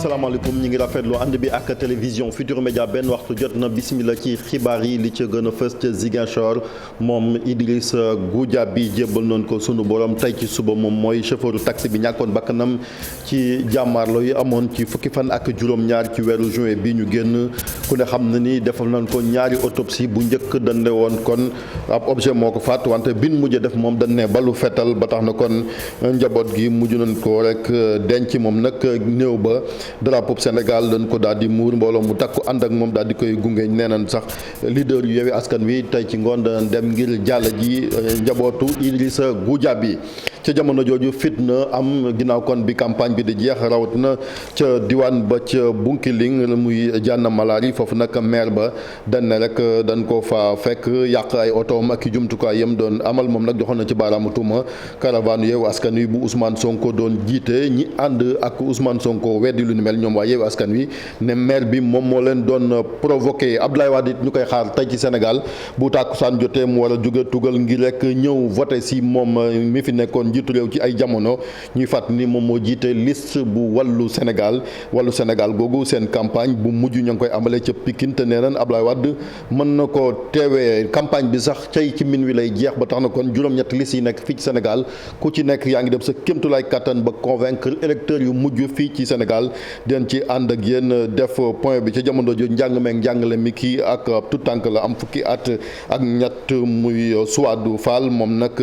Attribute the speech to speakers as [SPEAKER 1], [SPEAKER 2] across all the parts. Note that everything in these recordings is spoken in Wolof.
[SPEAKER 1] asalaamaaleykum ñi ngi rafetlu ànd bi ak télévision Futurs Médias benn waxtu jot na bismillah ci xibaar yi li ca gën a fës ca Ziguinchor moom Idrissa Goudiaby jébbal noonu ko sunu borom tey ci suba moom mooy chauffeur taxi bi ñàkkoon bakkanam ci jàmmaarloo yi amoon ci fukki fan ak juróom-ñaar ci weeru juin bi ñu génn ku ne xam na ni defal nañ ko ñaari autopsie bu njëkk dañ ne woon kon ab objet moo ko faat wante bin mujj def moom dañ ne balu fetal ba tax na kon njaboot gi mujj nañ ko rek denc moom nag néew ba drapeau Sénégal dañ ko daal di muur mbooloo mu takku ànd ak moom daal di koy gunge nee nañ sax leader yu Yewwi Askan Wi tey ci ngoon dana dem ngir jàll ji njabootu Idrissa Goudiaby ca jamono jooju fitna am ginnaaw kon bi campagne bi di jeex rawatina ca diwaan ba ca Bunkiling muy Jànn Malaari foofu nag maire ba dañ ne rek dañ ko fa fekk yàq ay otoom ak i jumtukaay yam doon amal moom nag joxoon na ci baaraamu tuuma caravane Yewwi Askan Wi bu Ousmane Sonko doon jiite ñi ànd ak Ousmane Sonko weddi lu ni mel ñoom waa Yewwi Askan Wi ne maire bi moom moo leen doon provoqué Abdoulaye Wade it ñu koy xaar tey ci Sénégal bu tàkkusaan jotee mu war a jóge tugal ngir rek ñëw voté si moom mi fi nekkoon njiitu réew ci ay jamono ñuy fàtt ni moom moo jiite liste bu wàllu Sénégal googu seen campagne bu mujj ñoo ngi koy amalee ca Pikine te nee nañ Abdoulaye Wade mën na ko teewee campagne bi sax cay ci min wi lay jeex ba tax na kon juróom-ñett liste yi nekk fii ci Sénégal ku ci nekk yaa ngi dem sa kéemtulaay kattan ba convaincre électeurs yu mujj fii ci Sénégal den ci ànd ak yéen def point bi ca jamono jooju njàng meeg njàngale mi kii ak tout tànk la am fukki at ak ñett muy Souadou Fall moom nag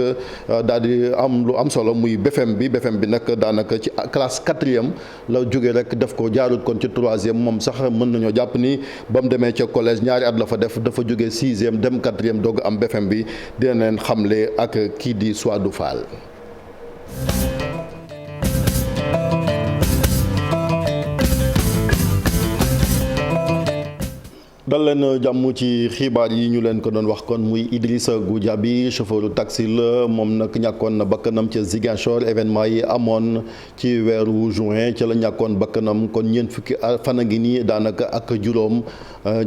[SPEAKER 1] daal di am lu am solo muy BFM bi nag daanaka ci classe 4e la jógee rek def ko jaarut kon ci 3e moom sax mën nañoo jàpp ni ba mu demee ca collège ñaari at la fa def dafa jógee 6e dem 4e doog am BFM bi dina leen xamle ak kii di Souadou Fall. dal leen jàmm ci xibaar yi ñu leen ko doon wax kon muy Idrissa Goudiaby chauffeur taxi la moom nag ñàkkoon na bakkanam ca Ziguinchor événement yi amoon ci weeru juin ca la ñàkkoon bakkanam kon ñeent fukki fan a ngi nii daanaka ak juróom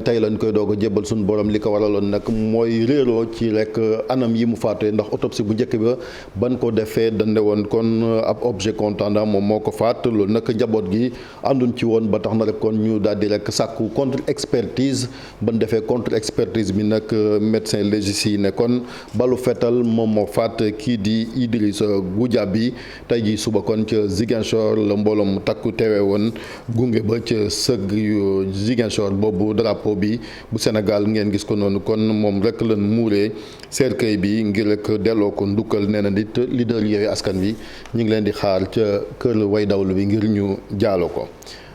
[SPEAKER 1] tey lañ koy doog a jébbal suñu borom li ko waraloon nag mooy réeroo ci rek anam yi mu faatee ndax autopsie bu njëkk ba ban ko defee dande woon kon ab objet contendant moom moo ko faat loolu nag njaboot gi ànduñ ci woon ba tax na rek kon ñu daal di rek sàkku contre expertise ban defee contre expertise bi nag médecin légiste yi ne kon balu fetal moom moo faat kii di Idrissa Goudiaby tey ji suba kon ca Ziguinchor la mbooloo mu takku teewee woon gunge ba ca sëgg yu Ziguinchor boobu drapeau bi bu Sénégal ngeen gis ko noonu kon moom rek lan muuree cercueil bi ngir rek delloo ko ndukkal nee na nit leader Yewwi Askan Wi ñu ngi leen di xaar ca kër way dawlu bi ngir ñu jaalo ko.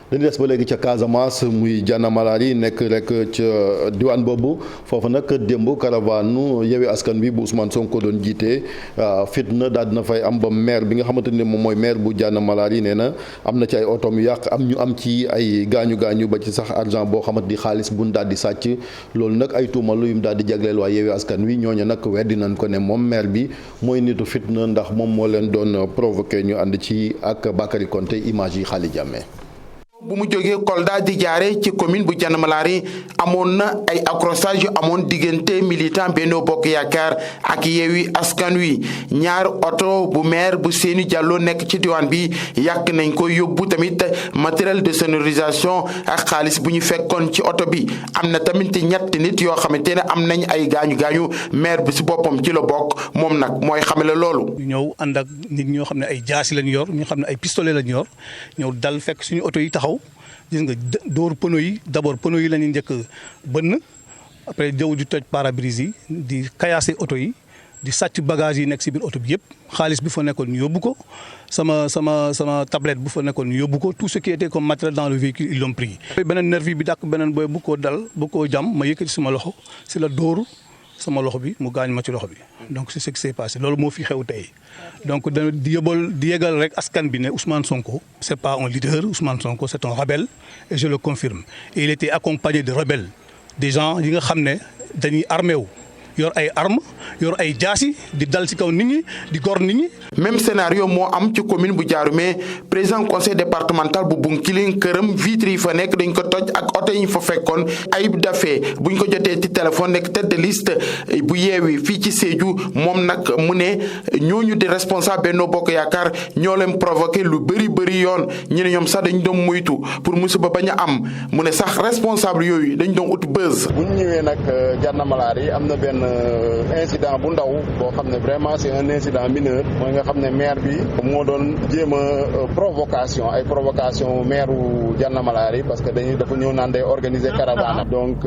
[SPEAKER 1] dañu des ba léegi ca Casamance muy Jànn Malaari nekk rek ca diwaan boobu foofu nag démb caravane Yewwi Askan Wi bu Ousmane Sonko doon jiite fitna daal dina fay am ba maire bi nga xamante ne moom mooy maire bu Jànn Malaari nee na am na ci ay otom yu yàq am ñu am ci ay gaañu ba ci sax argent boo xamante di xaalis buñ daal di sàcc loolu nag ay tuumalu yum daal di jagleel waa Yewwi Askan Wi ñooñu nag weddi nañ ko ne moom maire bi mooy nitu fitna ndax moom moo leen doon provoqué ñu ànd ci ak Bakary Konté image yi Xaali Jàmme
[SPEAKER 2] bu mu jógee Kolda di jaare ci commune bu Jànn Malaari amoon na ay accrochage yu amoon diggante militant Benno Bokk Yaakaar ak Yewwi Askan Wi ñaar oto bu maire bu Seyni Diallo nekk ci diwaan bi yàq nañ ko yóbbu tamit matériel de sonorisation ak xaalis bu ñu fekkoon ci oto bi am na tamit ñetti nit yoo xamante ne am nañ ay gaañu maire bi si boppam ci la bokk moom nag mooy xamale loolu.
[SPEAKER 3] ñëw ànd ak nit ñoo xam ne ay jaasi lañ yor ñoo xam ne ay pistolet lañ yor ñëw dal fekk suñu oto yi taxaw. gis nga dóor pneu yi d'abord pneu yi la ñuy njëkk bënn après jaww ji toj pare-brise yi di kayaase oto yi di sàcc bagage yi nekk si biir oto bi yëpp xaalis bi fa nekkoon ñu yóbbu ko sama tablette bu fa nekkoon ñu yóbbu ko tout ce qui était comme matériel dans le véhicule ils l'ont pris. beneen nervi bi dàq beneen booy bu ko dal bu ko jam ma yëkkati sama loxo si la dóor sama loxo bi mu gaañ ma ci loxo bi donc c'est ce qui s'est passé loolu moo fi xew tey donc di yëgal rek askan bi ne Ousmane Sonko c'est pas un leader Ousmane Sonko c'est un rebelle et je le confirme et il était accompagné de rebelles des gens yi nga xam ne dañuy armé wu yor ay armes yor ay jaasi di dal ci kaw nit ñi di gor nit ñi.
[SPEAKER 2] même scénario moo am ci commune bu Diaroumé président conseil départemental bu Bounkiling këram vitres yi fa nekk dañ ko toj ak oto yi fa fekkoon Ayib Daffé buñ ko jotee ci téléphone nekk tête de liste bu Yewwi fii ci Sédhiou moom nag mu ne ñooñu di responsable Benno Bokk Yaakaar ñoo leen provoqué lu bëri yoon ñu ne ñoom sax dañ doon moytu pour musiba bañ a am mu ne sax responsable yooyu dañ doon ut buzz.
[SPEAKER 4] bu ñu ñëwee nag Janna Malaari am na benn incident bu ndaw boo xam ne vraiment c'est un incident mineur mooy nga xam ne maire bi moo doon jéem a provocation maire wu Janna Malaari parce que dafa ñëw naan day organiser caravane donc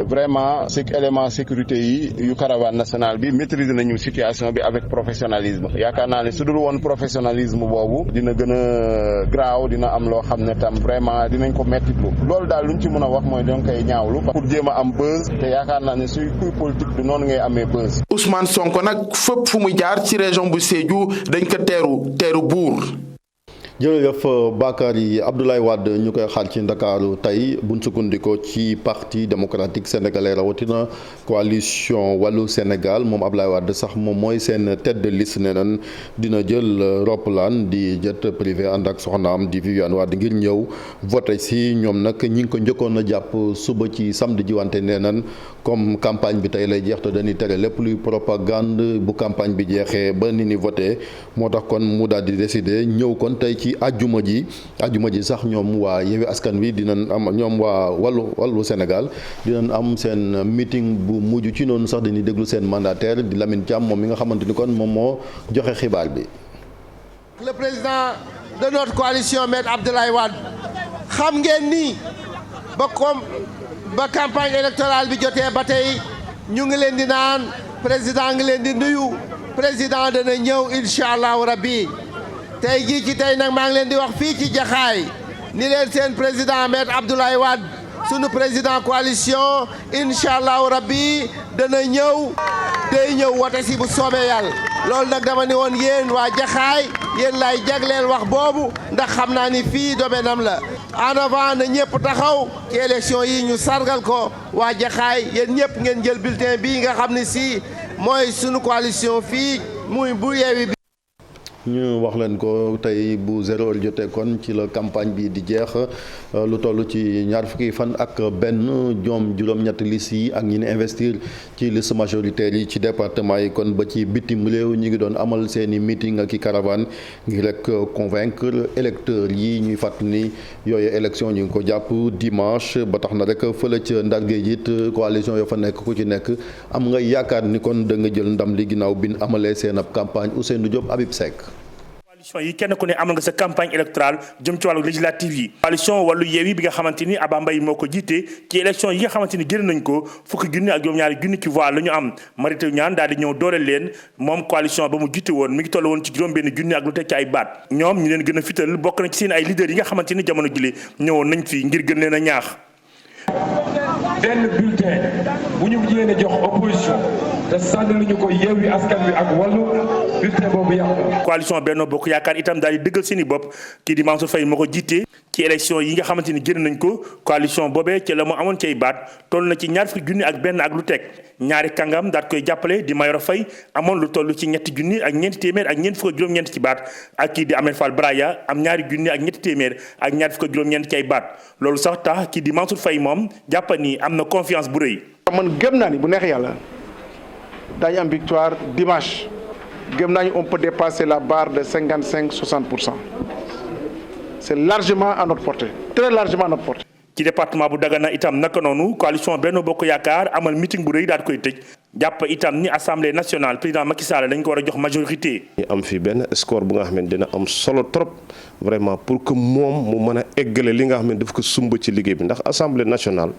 [SPEAKER 4] vraiment élément sécurité yi yu caravane nationale bi maîtriser nañu situation bi avec professionnalisme yaakaar naa ne su dul woon professionnalisme boobu dina gën a graaw dina am loo xam ne tam vraiment dinañ ko mettitlu loolu daal luñ ci mën a wax mooy dañ koy ñaawlu pour jéem a am buzz te yaakaar naa ne suy kuy politique du noonu ngay amee buzz.
[SPEAKER 2] Ousmane Sonko nag fépp fu mu jaar ci région bu Sédhiou dañ ko teeru buur.
[SPEAKER 1] jërëjëf Bakary Abdoulaye Wade ñu koy xaar ci Ndakaaru tey buñ sukkandikoo ci parti démocratique sénégalais rawatina coalition wàllu Sénégal moom Abdoulaye Wade sax moom mooy seen tête de liste nee nañ dina jël roppalaan di jet privé ànd ak soxnaam di Viviane Wade ngir ñëw voté si ñoom nag ñi ngi ko njëkkoon a jàpp suba ci samedi ji wante nee nañ comme campagne bi tey lay jeex te dañuy tere lépp luy propagande bu campagne bi jeexee ba ni voté moo tax kon mu daal di décider ñëw kon tey ci ajjuma ji sax ñoom waa Yewwi Askan Wi dinañ am ñoom waa wàllu Sénégal dinañ am seen meeting bu mujj ci noonu sax dañuy déglu seen mandataire di Lamine Thiam moom mi nga xamante ni kon moom moo joxe xibaar bi.
[SPEAKER 5] Le président de notre coalition Maître Abdoulaye Wade xam ngeen ni ba campagne électorale bi jotee ba tey ñu ngi leen di naan président ngi leen di nuyu président dana ñëw incha allahu rabbi tey jii ci tey nag maa ngi leen di wax fii ci Jaxaay ni leen seen président Maître Abdoulaye Wade sunu président coalition incha allahu rabbi dana ñëw day ñëw wote si bu soobee yàlla loolu nag dama ni woon yéen waa Jaxaay yéen laay jagleel wax boobu ndax xam naa ni fii domaine am la en avant na ñëpp taxaw ci élection yi ñu sargal ko waa Jaxaay yéen ñëpp ngeen jël bulletin bii nga xam ne si mooy sunu coalition fii muy bu Yewwi bi
[SPEAKER 1] ñu wax leen ko tey bu 0 heure jotee kon ci la campagne bi di jeex lu toll ci ñaar fukki fan ak benn ñoom juróom-ñetti liste yi ak ñi ne investir ci liste majoritaire yi ci département yi kon ba ci bitim réew ñi ngi doon amal seeni meeting ak i caravane ngir rek convaincre électeurs yi ñuy fàttali ni yooyu élection ñu ngi ko jàpp dimanche ba tax na rek fële ca Ndar Géej it coalition yoo fa nekk ku ci nekk am nga yaakaar ni kon da nga jël ndam li ginnaaw bi ñu amalee seen ab campagne Ousseynou Diop Habib Seck.
[SPEAKER 6] coalition yi kenn ku ne amal nga sa campagne électorale jëm ci wàllu législative yi coalition wàllu Yewwi bi nga xamante ni Aba Mbaye moo ko jiite ci élection yi nga xamante ni génn nañ ko fukki junni ak juróom-ñaari junni ci voix la ñu am Mary Teuw Niane daal di ñëw dooleel leen moom coalition ba mu jiite woon mi ngi toll woon ci juróom-benn junni ak lu teg ci ay baat ñoom ñu leen gën a fital bokk na ci seen ay leaders yi nga xamante ni jamono jile ñëwoon nañ fi ngir gën leen a ñaax.
[SPEAKER 7] benn bulletin bu ñu yéene jox opposition te sànni lu ñu ko Yewwi Askan Wi ak Wallu bulletin boobu yàqu.
[SPEAKER 6] coalition Benno Bokk Yaakaar itam daal di dëggal seen i bopp kii di Mansour Faye moo ko jiite ci élection yi nga xamante ni génn nañ ko coalition boobee ci la mu amoon cay baat toll na ci ñaar fukki junni ak benn ak lu teg ñaari kàngam daat koy jàppale di Mayoro Faye amoon lu toll ci ñetti junni ak ñeenti téeméer ak ñeent fukk ak juróom-ñeent ci baat ak kii di Ahmed Fall Braya am ñaari junni ak ñetti téeméer ak ñaar fukk ak juróom-ñeent ci ay baat loolu sax tax kii di Mansour Faye moom jàppa ni am na confiance bu rëy.
[SPEAKER 8] man gëm naa ni bu neex yàlla daañu am victoire dimanche gëm naa ni on peut dépasser la barre de 55-60%. C'est largement à notre portée, très largement à notre portée.
[SPEAKER 6] ci département bu Dagana itam naka noonu coalition Benno Bokk Yaakaar amal meeting bu rëy daal koy tëj jàpp itam ni assemblée nationale président Macky Sall dañ ko war a jox majorité.
[SPEAKER 9] ñu am fi benn score bu nga xam ne dina am solo trop vraiment pour que moom mu mën a eggale li nga xam ne daf ko sumb ci liggéey bi ndax assemblée nationale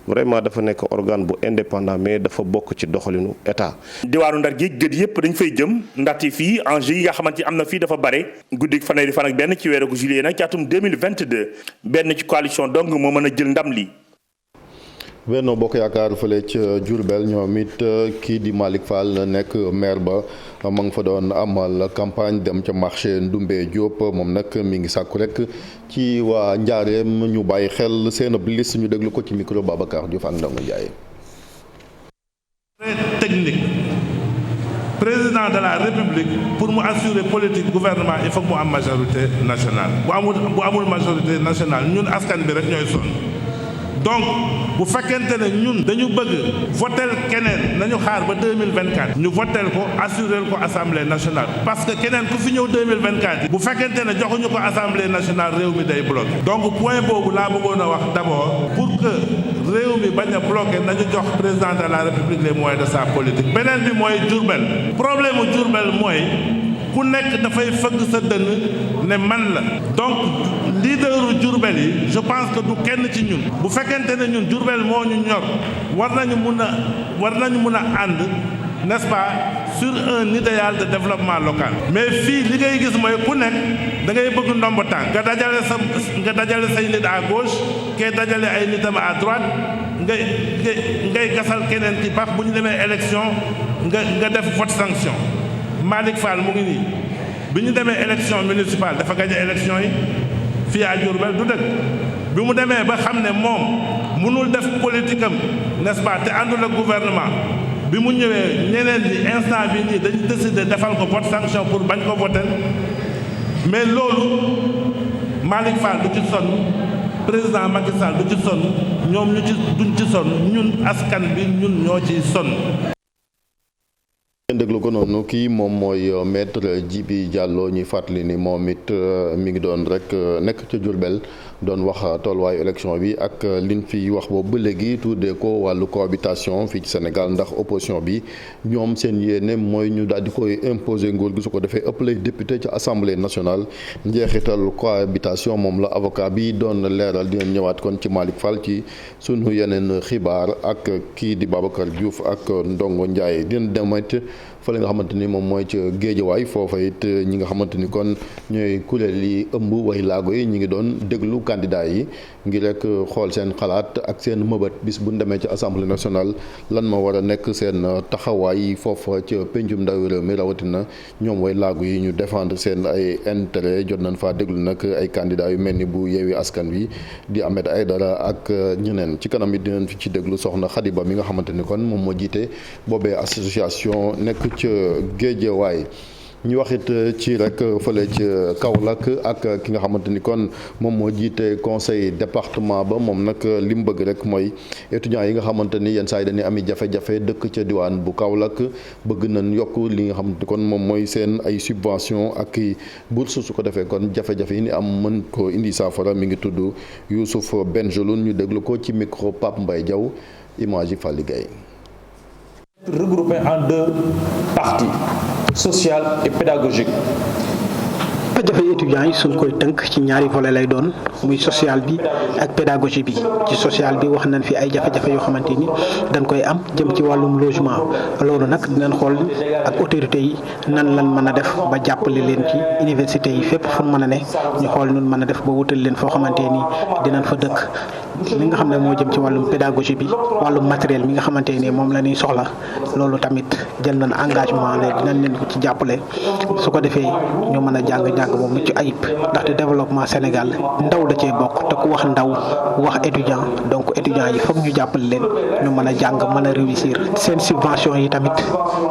[SPEAKER 9] vraiment dafa nekk organe bu indépendant mais dafa bokk ci doxalinu état.
[SPEAKER 6] diwaanu Ndar géej gët yëpp dañ fay jëm ndaxte fii enjeu yi nga xamante ni am na fii dafa bare guddi fanweeri fan ak benn ci weeru juillet nag ci atum 2022 benn ci coalition dong moo mën a jël ndam li.
[SPEAKER 1] Benno Bokk Yaakaar fële ca Diourbel ñoom it kii di Malick Fall nekk maire ba ma nga fa doon amal campagne dem ca marché Ndoumbé Diop moom nag mi ngi sàkku rek ci waa Njaareem ñu bàyyi xel seen ab liste ñu déglu ko ci micro Babacar Diouf ak Ndongo Ndiaye.
[SPEAKER 10] technique président de la république pour mu assurer politique gouvernement il faut que mu am majorité nationale bu amul majorité nationale ñun askan bi rek ñooy sonn. donc bu fekkente ne ñun dañu bëgg votel keneen nañu xaar ba 2024 ñu votel ko assurer ko assemblée nationale parce que keneen ku fi ñëw 2024 bu fekkente ne joxuñu ko assemblée nationale réew mi day bloqué. donc point boobu laa bëggoon a wax d'abord pour que réew mi bañ a bloqué nañu jox président de la république les moyens de sa politique. beneen bi mooy Diourbel problème mu Diourbel mooy ku nekk dafay fëgg sa dënn ne man la donc leaderu Diourbel yi je pense que du kenn ci ñun bu fekkente ne ñun Diourbel moo ñu ñor war nañu mun a ànd n'est-ce pas sur un idéal de développement local. mais fii li ngay gis mooy ku nekk da ngay bëgg ndombo tànk nga dajale say nit à gauche kee dajale ay nitam à droite ngay gasal keneen ci pax bu ñu demee élection nga def vote sanction. Malick Fall mu ngi nii bi ñu demee élection municipale dafa gagné élection yi fii à Diourbel du dëkk bi mu demee ba xam ne moom mënul def politique am n'est-ce pas te àndul ak gouvernement bi mu ñëwee ñeneen ñi instant bi nii dañu décider defal ko vote sanction pour bañ ko voter mais loolu Malick Fall du ci sonn président Macky Sall du ci sonn ñoom duñ ci sonn ñun askan bi ñun ñoo ciy sonn.
[SPEAKER 1] ngeen déglu ko noonu kii moom mooy maître Djibi Diallo ñuy fàttali ni moom it mi ngi doon rek nekk ca Diourbel doon wax tolluwaayu élection bi ak liñ fi wax boobu ba léegi tuddee ko wàllu cohabitation fii ci Sénégal ndax opposition bi ñoom seen yéene mooy ñu daal di koy imposer nguur gi su ko defee ëpp lay député ci assemblée nationale njeexital cohabitation moom la avocat bi doon leeral dina ñëwaat kon ci Malick Fall ci sunu yeneen xibaar ak kii di Babacar Diouf ak Ndongo Ndiaye dina demet fële nga xamante ni moom mooy ca Géejawaay foofa it ñi nga xamante ni kon ñooy kuréel yi ëmb way laago yi ñi ngi doon déglu candidat yi ngir rek xool seen xalaat ak seen mëbët bis bu ñu demee ci assemblée nationale lan ma war a nekk seen taxawaay foofa ca pencum ndawi réew mi rawatina ñoom way laago yi ñu défendre seen ay intérêt jot nañ faa déglu nag ay candidats yu mel ni bu Yewwi Askan Wi di Ahmed Aïdara ak ñeneen ci kanam it dinañ fi ci déglu soxna Khadiba mi nga xamante ni kon moom moo jiite boobee association nekk ca Géejawaay ñu waxit ci rek fële ci Kaolack ak ki nga xamante ni kon moom moo jiite conseil département ba moom nag li mu bëgg rek mooy étudiants yi nga xamante ni yenn saa yi dañuy ami jafe-jafe dëkk ca diwaan bu Kaolack bëgg nañ yokk li nga xamante ni kon moom mooy seen ay subvention ak bourse su ko defee kon jafe-jafe yi ni am mën ko indi saafara mi ngi tudd Youssouf Benjeloun ñu déglu ko ci micro Pape Mbaye Diaw image yi Fally Gueye
[SPEAKER 11] regroupé en deux parties, sociale et pédagogique.
[SPEAKER 12] jafe-jafe étudiants yi suñ koy tënk ci ñaari volet lay doon muy social bi ak pédagogie bi ci social bi wax nañ fi ay jafe-jafe yoo xamante ni dañ koy am jëm ci wàllum logement loolu nag dinañ xool ak autorités yi nan lan mën a def ba jàppale leen ci université yi fépp fu mën a ne ñu xool nun mën a def ba wutal leen foo xamante ni dinañ fa dëkk li nga xam ne moo jëm ci wàllum pédagogie bi wàllum matériel mi nga xamante ni moom la ñuy soxla loolu tamit jël nañ engagement ne dinañ leen ko ci jàppale su ko defee ñu mën a jàng moom mucc ayib ndaxte développement Sénégal ndaw da cee bokk te ku wax ndaw wax étudiant donc étudiants yi foog ñu jàppale leen ñu mën a jàng mën a réussir seen subvention yi tamit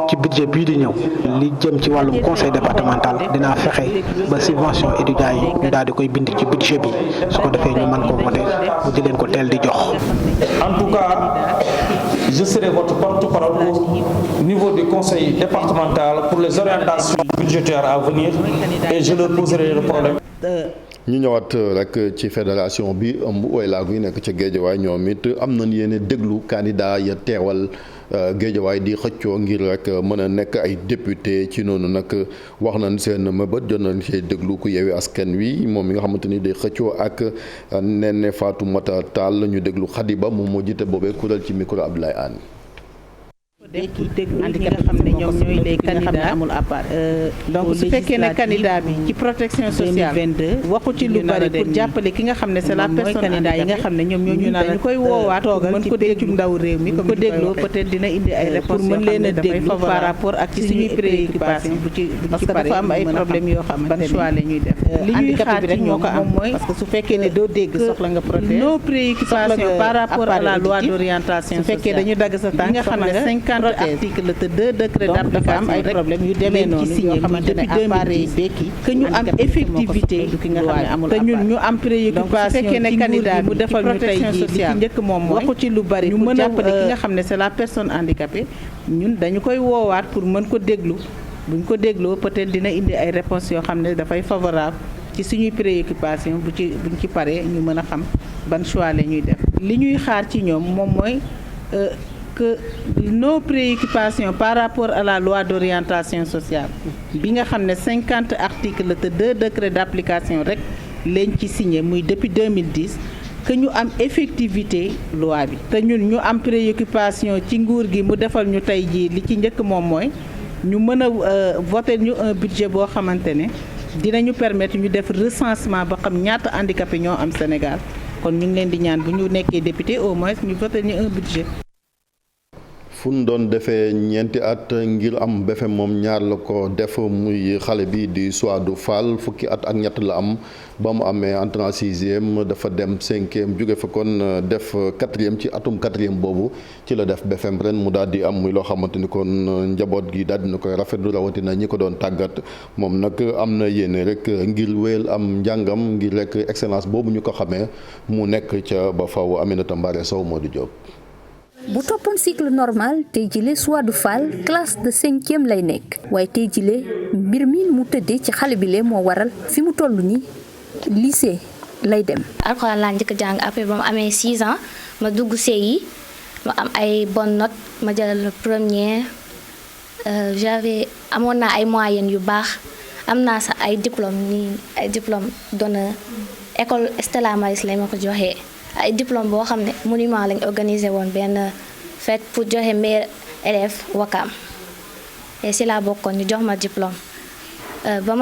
[SPEAKER 12] ci budget bii di ñëw li jëm ci wàllum conseil départemental dinaa fexe ba subvention étudiants yi ñu daal di koy bind ci budget bi su ko defee ñu mën ko voté bu di leen ko teel di jox.
[SPEAKER 11] En tout cas, je serai votre porte-parole au niveau du conseil départemental pour les orientations budgétaires à venir et je leur poserai le problème.
[SPEAKER 1] ñu ñëwaat rek ci fédération bi ëmb way laago yi nekk ca Géejawaay ñoom it am nañ yéene déglu candidat ya teewal Géejawaay di xëccoo ngir rek mën a nekk ay député ci noonu nag wax nañ seen mëbët jot nañ ci déglu ku Yewwi Askan Wi moom mi nga xamante ni day xëccoo ak Néné Fatoumata Tall ñu déglu Khadiba moom moo jiite boobee kuréel ci micro Abdoulaye Anne.
[SPEAKER 13] ñi nga xam ne ñoom ñooy les candidats amul à part donc su fekkee ne candidat bi ci protection sociale waxu ci lu bari pour jàppale ki nga xam ne c'est la personne candidat yi nga xam ne ñoom ñoo dañu koy woowaat mën ko déglu ndaw réew mi ko dégloo peut-être dina indi ay réponses pour mën leen a déglu par rapport ak ci suñuy préoccupation parce que dafa am ay problèmes yoo xamante ne choix la ñuy def li ñuy xaar ci ñoo ko am mooy parce que su fekkee ne doo dégg soxla nga protéger nos préoccupations par rapport à la loi d'orientation sociale su fekkee dañu dagg sa tànk nga xam ne article te 2 décret d'application ay problème yu demee noonu yoo xamante ne appareil bekki que ñu am effectivité te ñun ñu am préoccupation fekkee ne candidat mu defal ñu tey jii li ci njëkk moom mooy waxu ci lu bari ñu mën a jàppale ki nga xam ne c'est la personne handicapée ñun dañu koy woowaat pour mën ko déglu buñ ko dégloo peut-être dina indi ay réponses yoo xam ne dafay favorable ci suñuy préoccupation buñ ci paree ñu mën a xam ban choix la ñuy def li ñuy xaar ci ñoom moom mooy que nos préoccupations par rapport à la loi d'orientation sociale bi nga xam ne 50 articles te 2 décrets d'application rek lañ ci signé muy depuis 2010 que ñu am effectivité loi bi te ñun ñu am préoccupation ci nguur gi mu defal ñu tey jii li ci njëkk moom mooy ñu mën a voter ñu un budget boo xamante ne dinañu permettre ñu def recensement ba xam ñaata handicapé ñoo am Sénégal kon ñu ngi leen di ñaan bu ñu nekkee député au moins ñu voter ñu un budget.
[SPEAKER 1] fu ñu doon defee ñeenti at ngir am BFEM moom ñaar la ko def muy xale bi di Souadou Fall fukki at ak ñett la am ba mu amee entrée en sixième dafa dem cinquième jóge fa kon def quatrième ci atum quatrième boobu ci la def BFEM ren mu daal di am muy loo xamante ni kon njaboot gi daal dina koy rafetlu rawatina ñi ko doon tàggat moom nag am na yéene rek ngir wéyal am njàngam ngir rek excellence boobu ñu ko xamee mu nekk ca ba faw. Aminata Mbare Sow moo di jóg.
[SPEAKER 14] bu toppoon cycle normal tey jile Souadou Fall classe de 5e lay nekk waaye tey jile mbir mi mu tëddee ci xale bi lee moo waral fi mu toll nii lycée lay dem.
[SPEAKER 15] alxuraan laa njëkk jàng après ba mu amee 6 ans ma dugg CI ma am ay bonnes notes ma jël première amoon naa ay moyennes yu baax am naa sax ay diplôme d'honneur école Stella Maris lañ ma ko joxee. ay diplôme boo xam ne monument lañ organisé woon benn fête pour joxe meilleur élève Wakam et si laa bokkoon ñu jox ma diplôme ba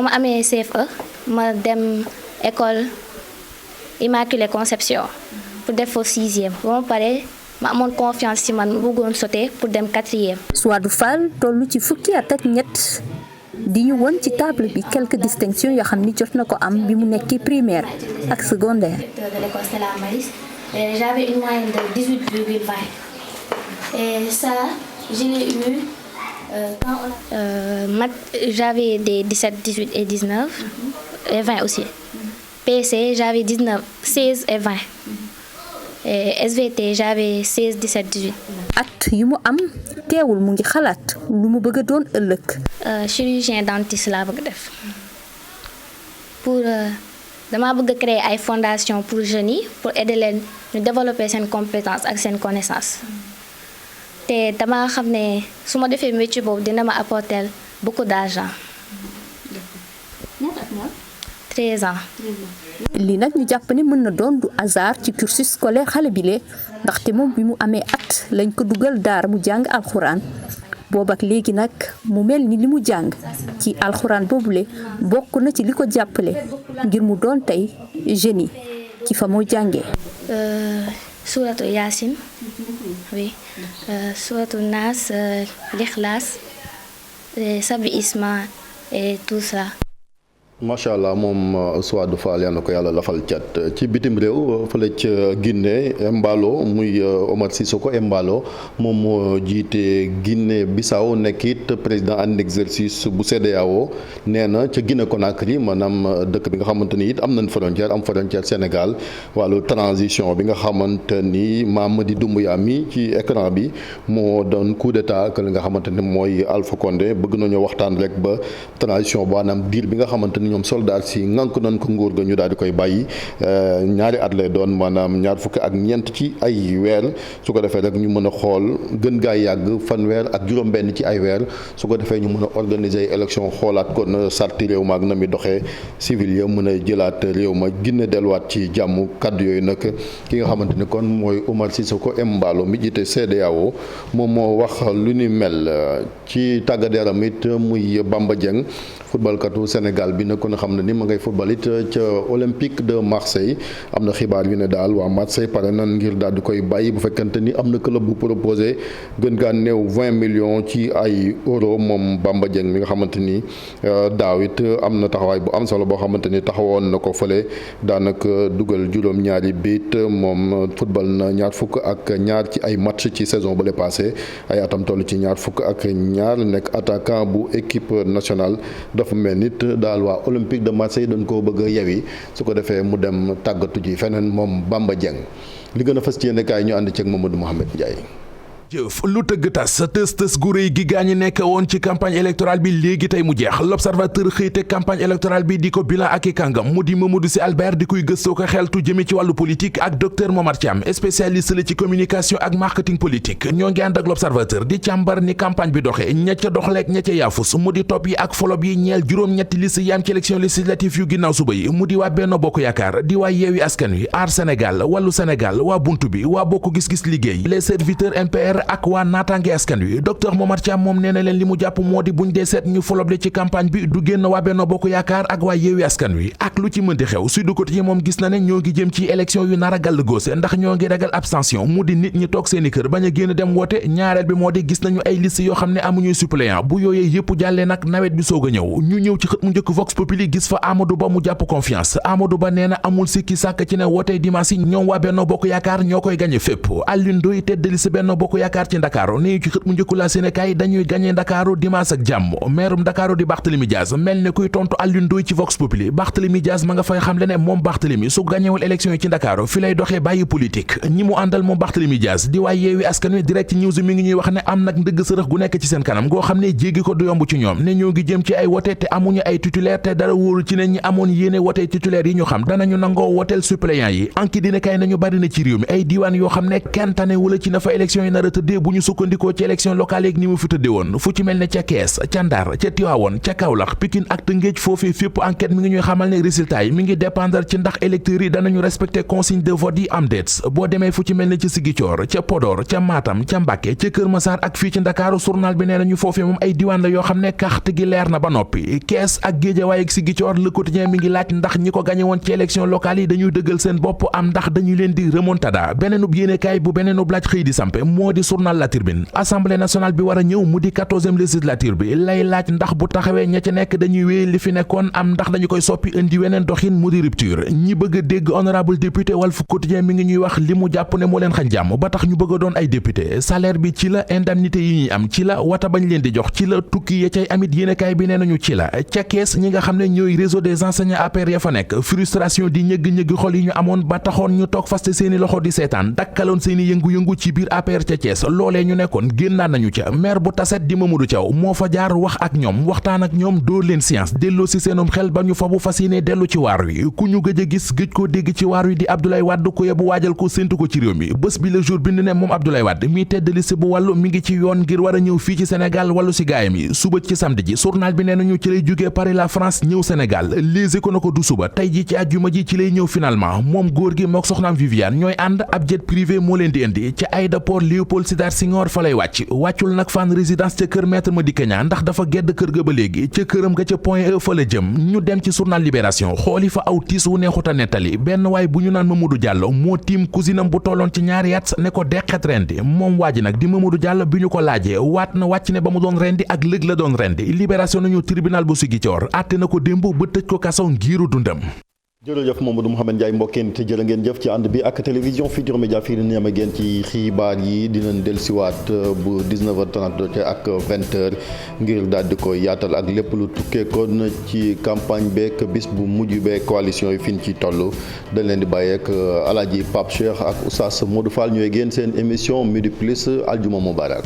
[SPEAKER 15] ma amee CFE ma dem école Immaculée Conception pour def fa 6e ba ma paree ma amoon confiance ci man ma bëggoon sauter pour dem 4e.
[SPEAKER 14] Souadou Fall tollu ci fukki at ak ñett di ñu won ci table bi quelques distinctions yoo xam ni jot na ko am bi mu nekkee primaire ak secondaire.
[SPEAKER 15] De l'école Stella Maris, j'avais une moyenne de 18,20 et ça je l'ai eu quand maths j'avais des 17, 18 et 19 et 20 aussi. PC j'avais 16 et 20 et SVT j'avais 16, 17, 18.
[SPEAKER 14] at yu mu am teewul mu ngi xalaat lu mu bëgg a doon ëllëg.
[SPEAKER 15] Chirurgien dentiste laa bëgg def pour damaa bëgg a créer ay fondation pour jeunes yi pour aider leen ñu développer seen compétence ak seen connaissance te dama xam ne su ma defee métier boobu dina ma apporter beaucoup d'argent. 13 ans.
[SPEAKER 14] lii nag ñu jàpp ne mën na doon du hasard ci cursus scolaire xale bi lee ndaxte moom bi mu amee at lañ ko dugal daara mu jàng alxuraan boobu ak léegi nag mu mel ni li mu jàng ci alxuraan boobule bokk na ci li ko jàppale ngir mu doon tey génie ci fa moo jàngee.
[SPEAKER 15] Suratu Yaasin oui suratu Naas l'Ikhlas Sabi Isma et tout ça.
[SPEAKER 1] macha allah moom Souadou Fall yal na ko yàlla lafal cat ci bitim réew fële ca Guinée Embalo muy Omar Sissoko Embalo moom moo jiite Guinée Bissau nekkit président en exercice bu CEDEAO nee na ca Guinée Conakry maanaam dëkk bi nga xamante ni it am nañ frontière am frontière Sénégal wàllu transition bi nga xamante ni Mamadi Doumbouya mi ci écran bi moo doon coup d'état que li nga xamante ni mooy Alpha Condé bëgg nañoo waxtaan rek ba transition ba maanaam diir bi nga xamante ni ñoom soldat si ngànk nañ ko nguur ga ñu daal di koy bàyyi ñaari at lay doon maanaam ñaar fukki ak ñeent ci ay weer su ko defee rek ñu mën a xool gën gaa yàgg fanweer ak juróom-benn ci ay weer su ko defee ñu mën a organiser élection xoolaat kon sarti réew ma ak na mi doxee civil ya mën a jëlaat réew ma Guinée delluwaat ci jàmm kaddu yooyu nag ki nga xamante ni kon mooy Omar Sissoko Embalo mi jiite CEDEAO moom moo wax lu ni mel ci tàggat yaram it muy Bamba Dieng footballkatu Sénégal bi nag kon xam na ni ma ngay football it ca Olympique de Marseille am na xibaar yu ne daal waa Marseille pare nan ngir daal di koy bàyyi bu fekkante ni am na club bu proposé gën gaa néew 20 millions ci ay euro moom Bamba Dieng mi nga xamante ni daaw it am na taxawaay bu am solo boo xamante ni taxawoon na ko fële daanaka dugal juróom-ñaari biit moom football na ñaar fukk ak ñaar ci ay match ci saison bu le passé ay atam toll ci ñaar fukk ak ñaar nekk attaquant bu équipe nationale dafa mel nit daal waa Olympique de Marseille dañ koo bëgg a yewi su ko defee mu dem tàggatu ji feneen moom Bamba Dieng li gën a fës ci yéen kaay ñu ànd ceeg Mamadou Mohamed Ndiaye.
[SPEAKER 16] jëf lu tëgg tas tës gu rëy gi gaañi nekk woon ci campagne électorale bi léegi tey mu jeex l'observateur xëyte campagne électorale bi di ko bilan ak i kàngam mu di Mamadou Sy Albert di koy gëstoo ko xeltu jëme ci wàllu politique ak docteur Momar Thiam spécialiste la ci communication ak marketing politique ñoo ngi ànd ak l'observateur di càmbar ni campagne bi doxe ña ca doxleeg ña ca yaafus mu di topp yi ak folop yi ñeel juróom-ñetti liste yi am ci élection législative yu ginnaaw suba yi mu di waa Benno Bokk Yaakaar di waa Yewwi Askan Wi Aar Sénégal Wallu Sénégal waa Buntu bi waa Bokk Gis Gis Liggéey les serviteurs MPR ak waa naataange askan wi docteur Momar Thiam moom nee na leen li mu jàpp moo di buñ dee seet ñu foloble ci campagne bi du génn waa Benno Bokk Yaakaar ak waa Yewwi Askan Wi ak lu ci mënti xew Sud Quotidien moom gis na ne ñoo ngi jëm ci élection yu nar a gàll góose ndax ñoo ngi ragal abstention mu di nit ñi toog seeni kër bañ a génn dem woote ñaareel bi moo di gis nañu ay liste yoo xam ne amuñuy suppléant bu yooyee yëpp jàllee nag nawet bi soog a ñëw ci xët mu njëkk Vox Populi gis fa Amadou Ba mu jàpp confiance Amadou Ba nee na amul sikki sàkk ci ne wootee dimanche yi ñoom waa Benno Bokk Yaakaar ñoo koy gañe fépp Alioune Ndoye tête de liste Benno Bokk Yaakaar ci Ndakaaru ne ci xët mu njëkk la Sénégal dañuy gañe Ndakaaru dimanche ak jàmm meerum Ndakaaru di Barthélémy Dias mel ne kuy tontu Alioune Ndoye ci Vox Populi Barthélémy Dias ma nga fay xamle ne moom Barthélémy su gañewul élection yi ci Ndakaaru fi lay doxee bàyyi politique ñi mu àndal moom Barthélémy Dias di waay Yewwi Askan Wi Direct News mi ngi ñuy wax ne am nag ndëgg sërëx gu nekk ci seen kanam goo xam ne jéggi ko du yomb ci ñoom ne ñoo ngi jëm ci ay wote te amuñu ay titulaire te dara wóorul ci ne ñi amoon yéene wote titulaire yi ñu xam danañu nangoo woteel suppléant yi anki dina kay nañu bari na ci réew mi ay diiwaan yoo xam ne kenn tane wala ci na fa élection yi nar a tëddee bu ñu sukkandikoo ci élection locale yeeg ni mu fi tëddee woon fu ci mel ne ca Kees ca Ndar ca Tivaouane ca Kaolack Pikine ak Tëngéej foofee fépp enquête mi ngi ñuy xamal ne résultat yi mi ngi dépendre ci ndax électeurs yi danañu respecter consigne de vote yi am déet boo demee fu ci mel ne ca Ziguinchor ca Podor ca Matam ca Mbacké ca Kër Massar ak fii ci Ndakaaru journal bi nee nañu foofee moom ay diwaan la yoo xam ne carte gi leer na ba noppi Kees ak Guédiawaye ak Ziguinchor Le Quotidien mi ngi laaj ndax ñi ko gagné woon ci élection locale yi dañuy dëggal seen bopp am ndax dañu leen di remontada beneenub yéenekaay bu beneenub laaj xëy di sampe moo di journal La Tribune Assemblée nationale bi war a ñëw mu di 14e législature bi lay laaj ndax bu taxawee ña ca nekk dañuy wéy li fi nekkoon am ndax dañu koy soppi indi weneen doxin mu di rupture ñi bëgg a dégg honorable député Walf Quotidien mi ngi ñuy wax li mu jàpp ne moo leen xañ jàmm ba tax ñu bëgg a doon ay député salaire bi ci la indemnité yi ñuy am ci la wata bañ leen di jox ci la tukki ya cay amit yéenekaay bi nee nañu ci la ca Kees ñi nga xam ne ñooy réseau des enseignants APR ya fa nekk frustration di ñëgg-ñëgg xol yi ñu amoon ba taxoon ñu toog faste seeni loxo di seetaan dakkaloon seeni yëngu-yëngu ci biir APR ca Kees loolee ñu nekkoon génnaan nañu ca maire bu Tassette di Mamadou Thiaw moo fa jaar wax ak ñoom waxtaan ak ñoom dóor leen science delloo si seenum xel ba ñu fa bu fas yéene dellu ci waar wi ku ñu gëj a gis gëj koo dégg ci waar wi di Abdoulaye Wade ko yebu waajal ko séntu ko ci réew mi bés bi le jour bind ne moom Abdoulaye Wade mi tête de liste bu wàllu mi ngi ci yoon ngir war a ñëw fii ci Sénégal wàllu si gaayam yi suba ci samedi ji journal bi nee nañu ci lay jógee Paris la France ñëw Sénégal Les Échos na ko du suba tey ji ci àjjuma ji ci lay ñëw finalement moom góor gi mook soxnaam Viviane ñooy ànd ab jet privé moo leen di indi ci aéroport Léopold Sédar Senghor fa lay wàccul nag fan résidence ca kër maître Madické Niang ndax dafa gedd kër ga ba léegi ca këram ga ca Point E fa la jëm ñu dem ci journal Libération xooli fa aw tiis wu neexuta nettali benn waay bu ñu naan Mamadou Diallo moo tiim cousinam bu tolloon ci ñaari at ne ko deqet rendi moom waa ji nag di Mamadou Diallo bi ñu ko laajee waat na wàcc ne ba mu doon rendi ak lëg la doon rendi Libération nañu tribunal bu Ziguinchor àtte na ko démb ba tëj ko kaso ngiiru dundam.
[SPEAKER 1] jërëjëf Mamadou Mouhamed Ndiaye mbokkeen te jërë ngeen jëf ci ànd bi ak télévision Futurs Médias fii ni am ngeen ci xibaar yi dinañ dellusiwaat bu 19h30 ak 20h ngir daal di ko yaatal ak lépp lu tukkeekoon ci campagne beek bis bu mujj beek coalition yi fi ñu ci toll dañ leen di bàyyi ak Alaaji Pape Cheikh ak Oustaz Modou Fall ñooy génn seen émission Midi Plus aljuma mubarak